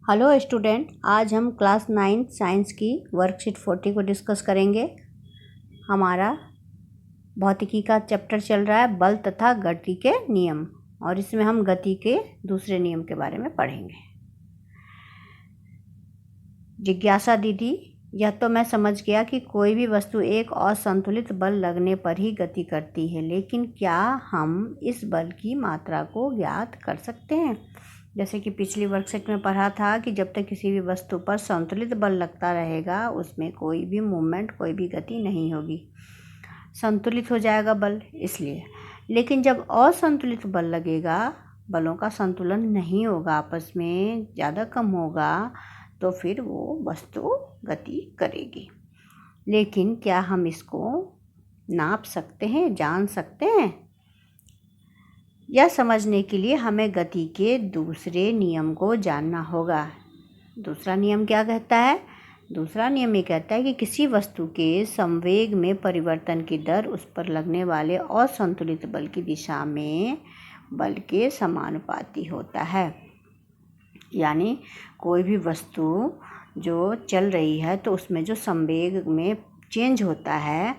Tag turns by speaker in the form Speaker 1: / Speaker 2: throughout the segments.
Speaker 1: Hello student, आज हम class 9 science की वर्कशीट 40 को डिस्कस करेंगे। हमारा भौतिकी का चैप्टर चल रहा है बल तथा गति के नियम, और इसमें हम गति के दूसरे नियम के बारे में पढ़ेंगे। जिज्ञासा दीदी, यह तो मैं समझ गया कि कोई भी वस्तु एक असंतुलित बल लगने पर ही गति करती है, लेकिन क्या हम इस बल की मात्रा को ज्ञात कर सकते हैं? जैसे कि पिछली वर्कशीट में पढ़ा था कि जब तक किसी भी वस्तु पर संतुलित बल लगता रहेगा उसमें कोई भी मूवमेंट, कोई भी गति नहीं होगी, संतुलित हो जाएगा बल इसलिए। लेकिन जब असंतुलित बल लगेगा, बलों का संतुलन नहीं होगा, आपस में ज़्यादा कम होगा, तो फिर वो वस्तु गति करेगी। लेकिन क्या हम इसको नाप सकते हैं, जान सकते हैं? यह समझने के लिए हमें गति के दूसरे नियम को जानना होगा। दूसरा नियम क्या कहता है? दूसरा नियम ये कहता है कि किसी वस्तु के संवेग में परिवर्तन की दर उस पर लगने वाले असंतुलित बल की दिशा में बल के समानुपाती होता है। यानी कोई भी वस्तु जो चल रही है तो उसमें जो संवेग में चेंज होता है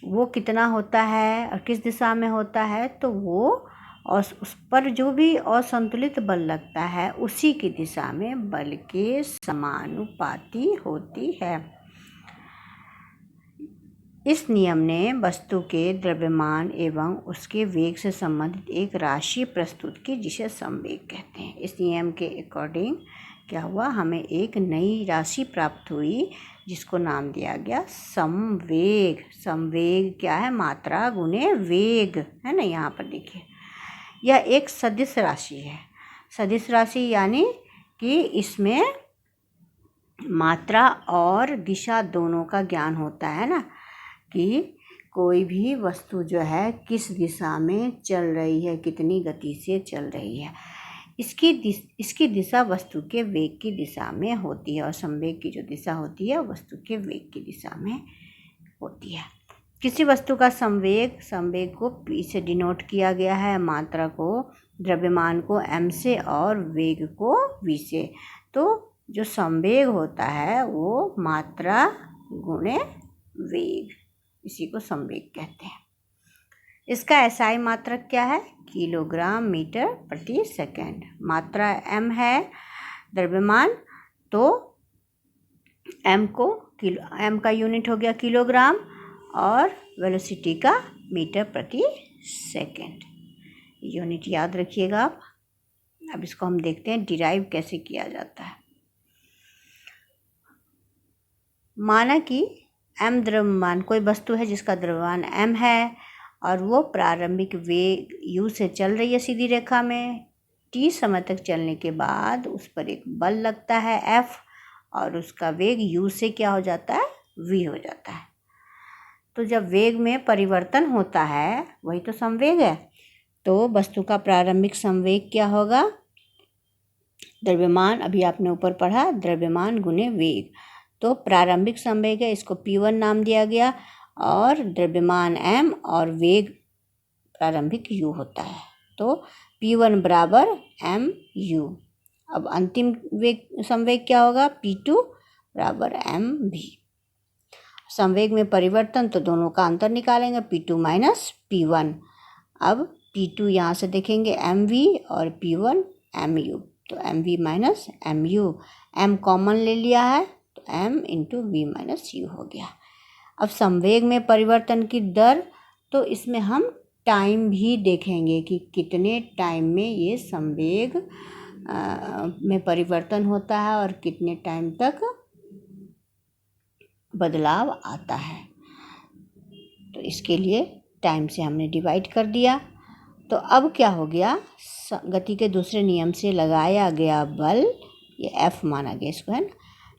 Speaker 1: वो कितना होता है और किस दिशा में होता है, तो वो और उस पर जो भी असंतुलित बल लगता है उसी की दिशा में बल के समानुपाती होती है। इस नियम ने वस्तु के द्रव्यमान एवं उसके वेग से संबंधित एक राशि प्रस्तुत की जिसे संवेग कहते हैं। इस नियम के अकॉर्डिंग क्या हुआ, हमें एक नई राशि प्राप्त हुई जिसको नाम दिया गया संवेग। संवेग क्या है? मात्रा गुणे वेग, है ना। यहाँ पर देखिए, यह एक सदिश राशि है। सदिश राशि यानी कि इसमें मात्रा और दिशा दोनों का ज्ञान होता है ना, कि कोई भी वस्तु जो है किस दिशा में चल रही है, कितनी गति से चल रही है, इसकी दिशा वस्तु के वेग की दिशा में होती है, और संवेग की जो दिशा होती है वस्तु के वेग की दिशा में होती है। किसी वस्तु का संवेग को p से डिनोट किया गया है, मात्रा को, द्रव्यमान को m से और वेग को v से। तो जो संवेग होता है वो मात्रा गुणे वेग, इसी को संवेग कहते हैं। इसका SI मात्रक क्या है? किलोग्राम मीटर प्रति सेकंड। मात्रा m है, द्रव्यमान, तो m का यूनिट हो गया किलोग्राम और वेलोसिटी का मीटर प्रति सेकंड। यूनिट याद रखिएगा आप। अब इसको हम देखते हैं डिराइव कैसे किया जाता है। माना कि m द्रव्यमान, कोई वस्तु है जिसका द्रव्यमान m है और वो प्रारंभिक वेग u से चल रही है सीधी रेखा में। t समय तक चलने के बाद उस पर एक बल लगता है F, और उसका वेग u से क्या हो जाता है? v हो जाता है। तो जब वेग में परिवर्तन होता है, वही तो संवेग है, तो वस्तु का प्रारंभिक संवेग क्या होगा? द्रव्यमान, अभी आपने ऊपर पढ़ा, द्रव्यमान गुणे वेग। तो प्रारंभिक संवेग है, इसको P1 नाम दिया गया, और द्रव्यमान m और वेग प्रारंभिक u होता है, तो P1 बराबर mu। अब अंतिम संवेग क्या होगा? P2 बराबर mv। संवेग में परिवर्तन, तो दोनों का अंतर निकालेंगे, P2 माइनस P1। अब P2 यहाँ से देखेंगे mv और P1 mu, तो mv minus mu। m common ले लिया है तो m into v minus u हो गया। अब संवेग में परिवर्तन की दर, तो इसमें हम टाइम भी देखेंगे कि कितने टाइम में ये संवेग में परिवर्तन होता है और कितने टाइम तक बदलाव आता है। तो इसके लिए टाइम से हमने डिवाइड कर दिया। तो अब क्या हो गया? गति के दूसरे नियम से लगाया गया बल, ये F माना गया इसको, है ना।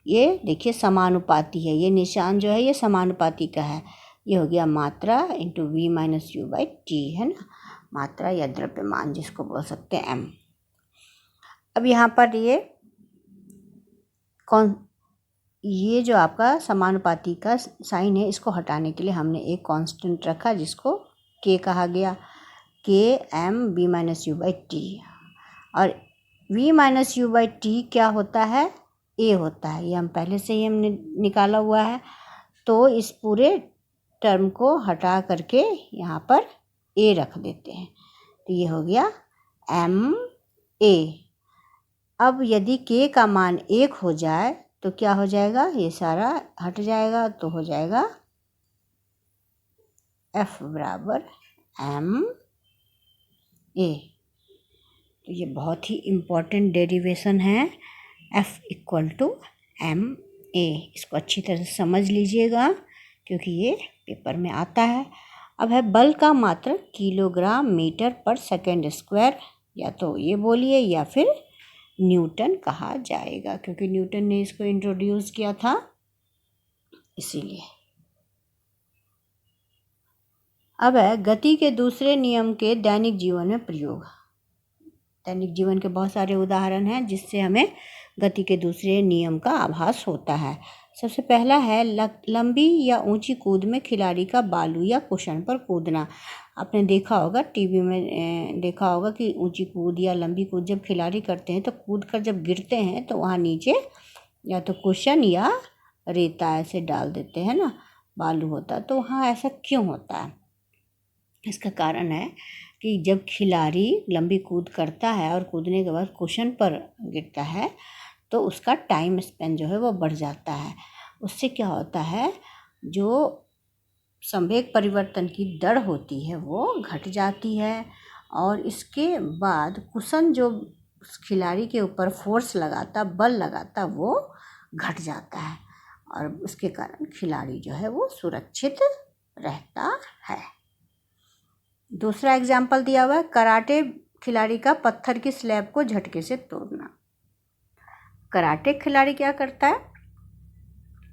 Speaker 1: ये देखिए समानुपाती है, ये निशान जो है ये समानुपाती का है। ये हो गया मात्रा into v minus u by t, है ना। मात्रा या द्रव्यमान जिसको बोल सकते हैं m। अब यहाँ पर ये जो आपका समानुपाती का साइन है, इसको हटाने के लिए हमने एक कांस्टेंट रखा जिसको k कहा गया, k m v minus u by t। और v minus you by T क्या होता है, a होता है। ये हम पहले से ही हमने निकाला हुआ है। तो इस पूरे टर्म को हटा करके यहाँ पर a रख देते हैं, तो ये हो गया m a। अब यदि k का मान 1 हो जाए तो क्या हो जाएगा, ये सारा हट जाएगा, तो हो जाएगा f बराबर m a। तो ये बहुत ही इम्पॉर्टेंट डेरिवेशन है, f equal to m a। इसको अच्छी तरह से समझ लीजिएगा क्योंकि ये पेपर में आता है। अब है बल का मात्रक किलोग्राम मीटर पर सेकेंड स्क्वायर, या तो ये बोलिए या फिर न्यूटन कहा जाएगा, क्योंकि न्यूटन ने इसको इंट्रोड्यूस किया था इसीलिए। अब है गति के दूसरे नियम के दैनिक जीवन में प्रयोग। दैनिक जीवन के बहुत सारे उदाहरण हैं जिससे हमें गति के दूसरे नियम का आभास होता है। सबसे पहला है लंबी या ऊंची कूद में खिलाड़ी का बालू या कुशन पर कूदना। आपने देखा होगा, टीवी में देखा होगा कि ऊंची कूद या लंबी कूद जब खिलाड़ी करते हैं तो कूद कर जब गिरते हैं तो वहाँ नीचे या तो कुशन या रेता ऐसे डाल देते हैं ना, बालू होता। तो वहाँ ऐसा क्यों होता है? इसका कारण है कि जब खिलाड़ी लंबी कूद करता है और कूदने के बाद कुशन पर गिरता है तो उसका टाइम स्पेन जो है वो बढ़ जाता है। उससे क्या होता है, जो संवेग परिवर्तन की दर होती है वो घट जाती है, और इसके बाद कुशन जो उस खिलाड़ी के ऊपर फोर्स लगाता, बल लगाता, वो घट जाता है, और उसके कारण खिलाड़ी जो है वो सुरक्षित रहता है। दूसरा एग्जाम्पल दिया हुआ है, कराटे खिलाड़ी का पत्थर की स्लैब को झटके से तोड़ना। कराटे खिलाड़ी क्या करता है,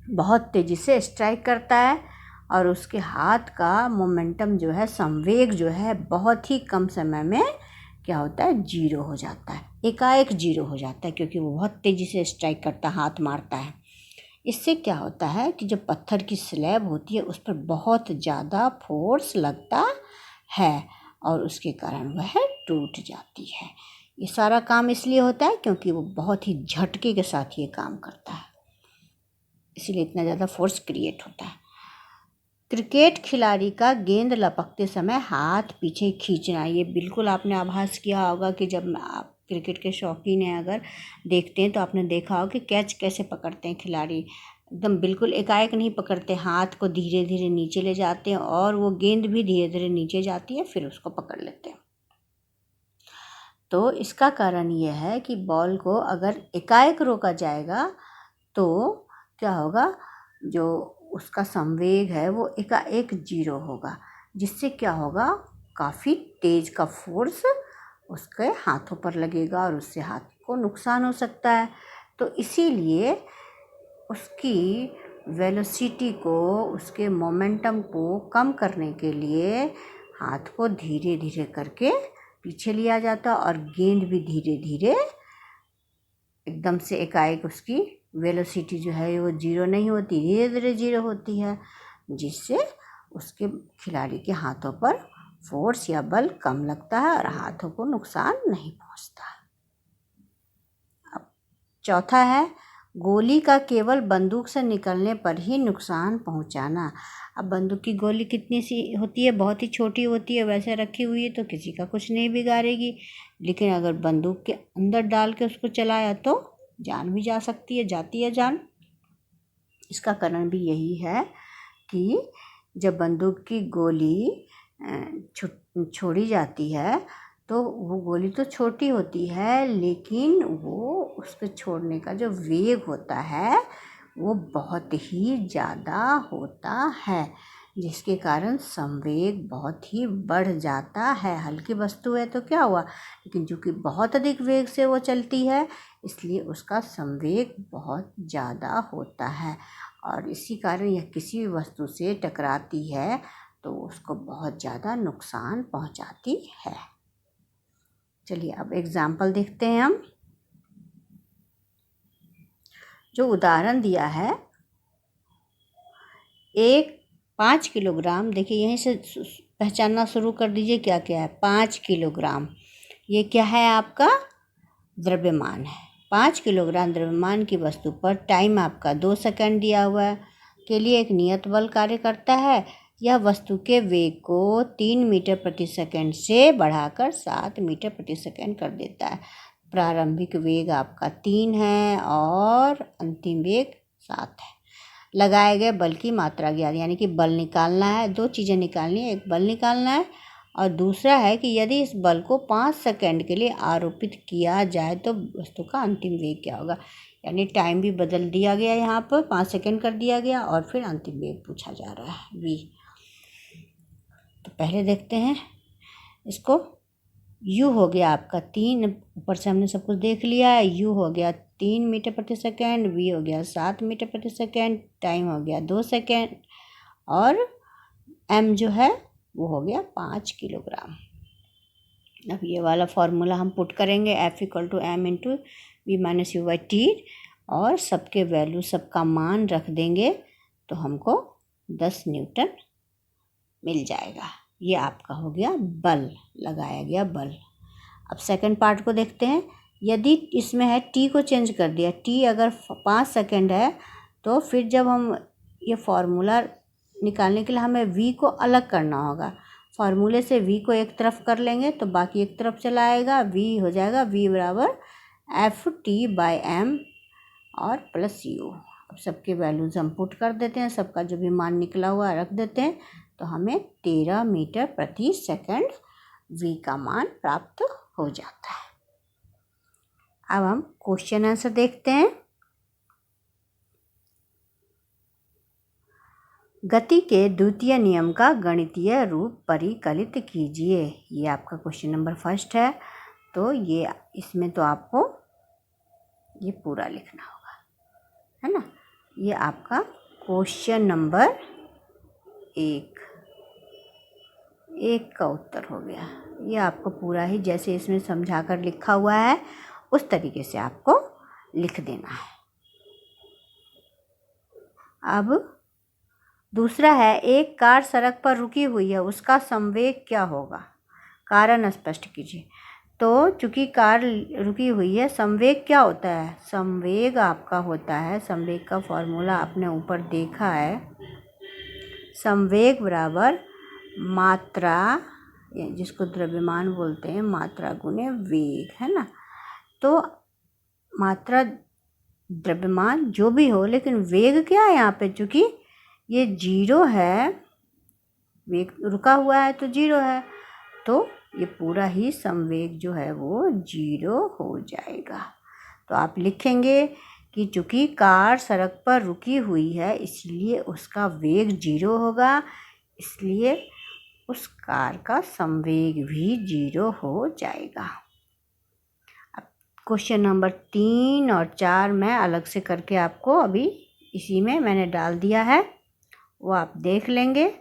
Speaker 1: बहुत तेज़ी से स्ट्राइक करता है और उसके हाथ का मोमेंटम जो है, संवेग जो है, बहुत ही कम समय में क्या होता है, जीरो हो जाता है, एकाएक जीरो हो जाता है, क्योंकि वो बहुत तेज़ी से स्ट्राइक करता है, हाथ मारता है। इससे क्या होता है कि जो पत्थर की स्लैब होती है उस पर बहुत ज़्यादा फोर्स लगता है और उसके कारण वह टूट जाती है। ये सारा काम इसलिए होता है क्योंकि वो बहुत ही झटके के साथ ये काम करता है, इसीलिए इतना ज़्यादा फोर्स क्रिएट होता है। क्रिकेट खिलाड़ी का गेंद लपकते समय हाथ पीछे खींचना। ये बिल्कुल आपने आभास किया होगा कि जब आप क्रिकेट के शौकीन हैं अगर देखते हैं तो आपने देखा होगा कि कैच कैसे पकड़ते हैं खिलाड़ी, एकदम बिल्कुल एकाएक नहीं पकड़ते, हाथ को धीरे धीरे नीचे ले जाते हैं और वो गेंद भी धीरे धीरे नीचे जाती है, फिर उसको पकड़ लेते हैं। तो इसका कारण ये है कि बॉल को अगर एकाएक रोका जाएगा तो क्या होगा, जो उसका संवेग है वो एकाएक जीरो होगा, जिससे क्या होगा, काफ़ी तेज का फोर्स उसके हाथों पर लगेगा और उससे हाथ को नुकसान हो सकता है। तो इसीलिए उसकी वेलोसिटी को, उसके मोमेंटम को कम करने के लिए हाथ को धीरे धीरे करके पीछे लिया जाता और गेंद भी धीरे धीरे, एकदम से एकाएक उसकी वेलोसिटी जो है वो जीरो नहीं होती, धीरे धीरे जीरो होती है, जिससे उसके खिलाड़ी के हाथों पर फोर्स या बल कम लगता है और हाथों को नुकसान नहीं पहुंचता। अब चौथा है, गोली का केवल बंदूक से निकलने पर ही नुकसान पहुंचाना। अब बंदूक की गोली कितनी सी होती है, बहुत ही छोटी होती है, वैसे रखी हुई है तो किसी का कुछ नहीं बिगाड़ेगी, लेकिन अगर बंदूक के अंदर डाल के उसको चलाया तो जान भी जा सकती है, जाती है जान। इसका कारण भी यही है कि जब बंदूक की गोली छोड़ी जाती है तो वो गोली तो छोटी होती है, लेकिन वो उसके छोड़ने का जो वेग होता है वो बहुत ही ज़्यादा होता है, जिसके कारण संवेग बहुत ही बढ़ जाता है। हल्की वस्तु है तो क्या हुआ, लेकिन चूँकि बहुत अधिक वेग से वो चलती है इसलिए उसका संवेग बहुत ज़्यादा होता है, और इसी कारण यह किसी भी वस्तु से टकराती है तो उसको बहुत ज़्यादा नुकसान पहुंचाती है। चलिए अब एग्जाम्पल देखते हैं हम। जो उदाहरण दिया है, एक 5 किलोग्राम, देखिए यहीं से पहचानना शुरू कर दीजिए क्या क्या है। 5 किलोग्राम ये क्या है आपका, द्रव्यमान है। 5 किलोग्राम द्रव्यमान की वस्तु पर टाइम आपका 2 सेकंड दिया हुआ है के लिए एक नियत बल कार्य करता है। यह वस्तु के वेग को 3 मीटर प्रति सेकंड से बढ़ाकर 7 मीटर प्रति सेकंड कर देता है। प्रारंभिक वेग आपका 3 है और अंतिम वेग 7 है। लगाए गए बल की मात्रा ज्ञात, यानी कि बल निकालना है। 2 चीज़ें निकालनी है, एक बल निकालना है और दूसरा है कि यदि इस बल को 5 सेकंड के लिए आरोपित किया जाए तो वस्तु का अंतिम वेग क्या होगा। यानी टाइम भी बदल दिया गया, यहाँ पर 5 सेकंड कर दिया गया और फिर अंतिम वेग पूछा जा रहा है v। तो पहले देखते हैं इसको। u हो गया आपका 3, ऊपर से हमने सब कुछ देख लिया है। u हो गया 3 मीटर प्रति सेकंड, v हो गया 7 मीटर प्रति सेकंड, टाइम हो गया 2 सेकंड और m जो है वो हो गया 5 किलोग्राम। अब ये वाला फॉर्मूला हम पुट करेंगे, F = m × v - u/t और सबके वैल्यू, सबका मान रख देंगे तो हमको 10 न्यूटन मिल जाएगा। ये आपका हो गया बल, लगाया गया बल। अब सेकंड पार्ट को देखते हैं। यदि इसमें है t को चेंज कर दिया, t अगर 5 सेकंड है तो फिर जब हम ये फॉर्मूला निकालने के लिए हमें v को अलग करना होगा। फार्मूले से v को एक तरफ कर लेंगे तो बाकी एक तरफ चला आएगा। v हो जाएगा v = Ft/m और प्लस u। अब सबके वैल्यूज़ हम पुट कर देते हैं, सबका जो भी मान निकला हुआ रख देते हैं तो हमें 13 मीटर प्रति सेकंड v का मान प्राप्त हो जाता है। अब हम क्वेश्चन आंसर देखते हैं। गति के द्वितीय नियम का गणितीय रूप परिकलित कीजिए। ये आपका क्वेश्चन नंबर 1 है। तो ये इसमें तो आपको ये पूरा लिखना होगा, है ना। ये आपका क्वेश्चन नंबर 1 का उत्तर हो गया। ये आपको पूरा ही जैसे इसमें समझाकर लिखा हुआ है उस तरीके से आपको लिख देना है। अब दूसरा है, एक कार सड़क पर रुकी हुई है, उसका संवेग क्या होगा, कारण स्पष्ट कीजिए। तो चूँकि कार रुकी हुई है, संवेग क्या होता है। संवेग आपका होता है, संवेग का फॉर्मूला आपने ऊपर देखा है, संवेग बराबर मात्रा, जिसको द्रव्यमान बोलते हैं, मात्रा गुने वेग, है ना। तो मात्रा द्रव्यमान जो भी हो, लेकिन वेग क्या है यहाँ पे, चूँकि ये 0 है, वेग रुका हुआ है तो 0 है, तो ये पूरा ही संवेग जो है वो 0 हो जाएगा। तो आप लिखेंगे कि चूँकि कार सड़क पर रुकी हुई है इसलिए उसका वेग 0 होगा, इसलिए उस कार का संवेग भी 0 हो जाएगा। अब क्वेश्चन नंबर 3 और 4 मैं अलग से करके आपको अभी इसी में मैंने डाल दिया है, वो आप देख लेंगे।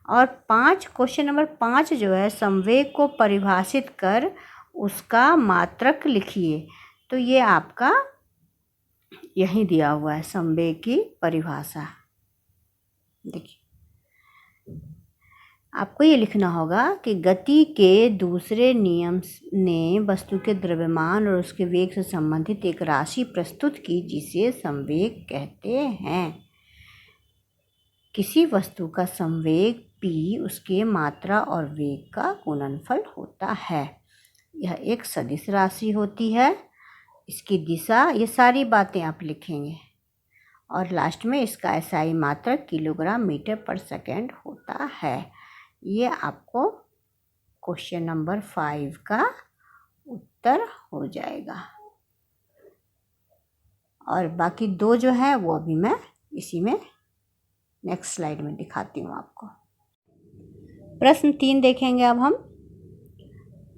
Speaker 1: और 5 क्वेश्चन नंबर 5 जो है, संवेग को परिभाषित कर उसका मात्रक लिखिए। तो ये आपका यहीं दिया हुआ है, संवेग की परिभाषा। देखिए आपको ये लिखना होगा कि गति के दूसरे नियम ने वस्तु के द्रव्यमान और उसके वेग से संबंधित एक राशि प्रस्तुत की जिसे संवेग कहते हैं। किसी वस्तु का संवेग p उसके मात्रा और वेग का गुणनफल होता है। यह एक सदिश राशि होती है, इसकी दिशा, ये सारी बातें आप लिखेंगे और लास्ट में इसका SI मात्रक किलोग्राम मीटर पर सेकंड होता है। ये आपको क्वेश्चन नंबर 5 का उत्तर हो जाएगा। और बाकी 2 जो है वो अभी मैं इसी में नेक्स्ट स्लाइड में दिखाती हूँ आपको। प्रश्न 3 देखेंगे अब हम।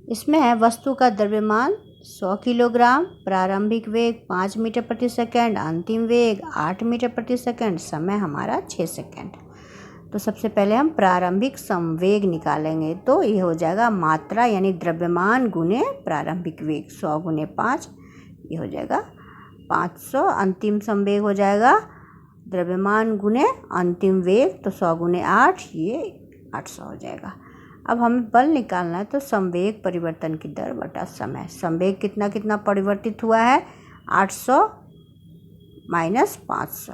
Speaker 1: इसमें है, वस्तु का द्रव्यमान 100 किलोग्राम, प्रारंभिक वेग 5 मीटर प्रति सेकंड, अंतिम वेग 8 मीटर प्रति सेकंड, समय हमारा 6 सेकंड। तो सबसे पहले हम प्रारंभिक संवेग निकालेंगे। तो ये हो जाएगा मात्रा यानी द्रव्यमान गुने प्रारंभिक वेग, 100 × 5 ये हो जाएगा 500। अंतिम संवेग हो जाएगा द्रव्यमान गुने अंतिम वेग, तो 100 × 8 ये 800 हो जाएगा। अब हमें बल निकालना है तो संवेग परिवर्तन की दर बटा समय। संवेग कितना कितना परिवर्तित हुआ है, 800 माइनस 500,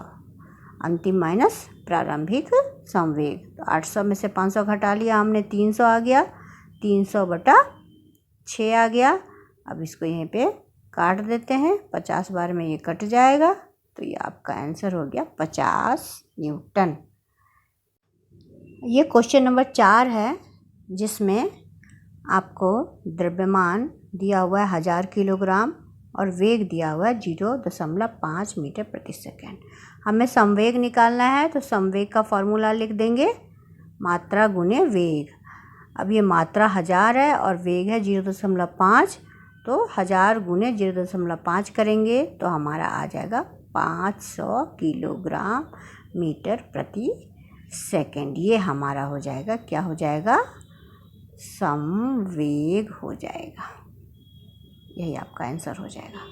Speaker 1: अंतिम माइनस प्रारंभिक संवेग। तो 800 में से 500 घटा लिया हमने, 300 आ गया, 300 बटा 6 आ गया। अब इसको यहीं पे काट देते हैं, 50 बार में ये कट जाएगा, तो ये आपका आंसर हो गया 50 न्यूटन। ये क्वेश्चन नंबर 4 है, जिसमें आपको द्रव्यमान दिया हुआ है 1000 किलोग्राम और वेग दिया हुआ है 0.5 मीटर प्रति सेकेंड। हमें संवेग निकालना है, तो संवेग का फॉर्मूला लिख देंगे, मात्रा गुने वेग। अब ये मात्रा 1000 है और वेग है 0.5, तो 1000 गुने 0.5 करेंगे तो हमारा आ जाएगा 500 किलोग्राम मीटर प्रति सेकेंड। ये हमारा हो जाएगा, क्या हो जाएगा, संवेग हो जाएगा। यही आपका आंसर हो जाएगा।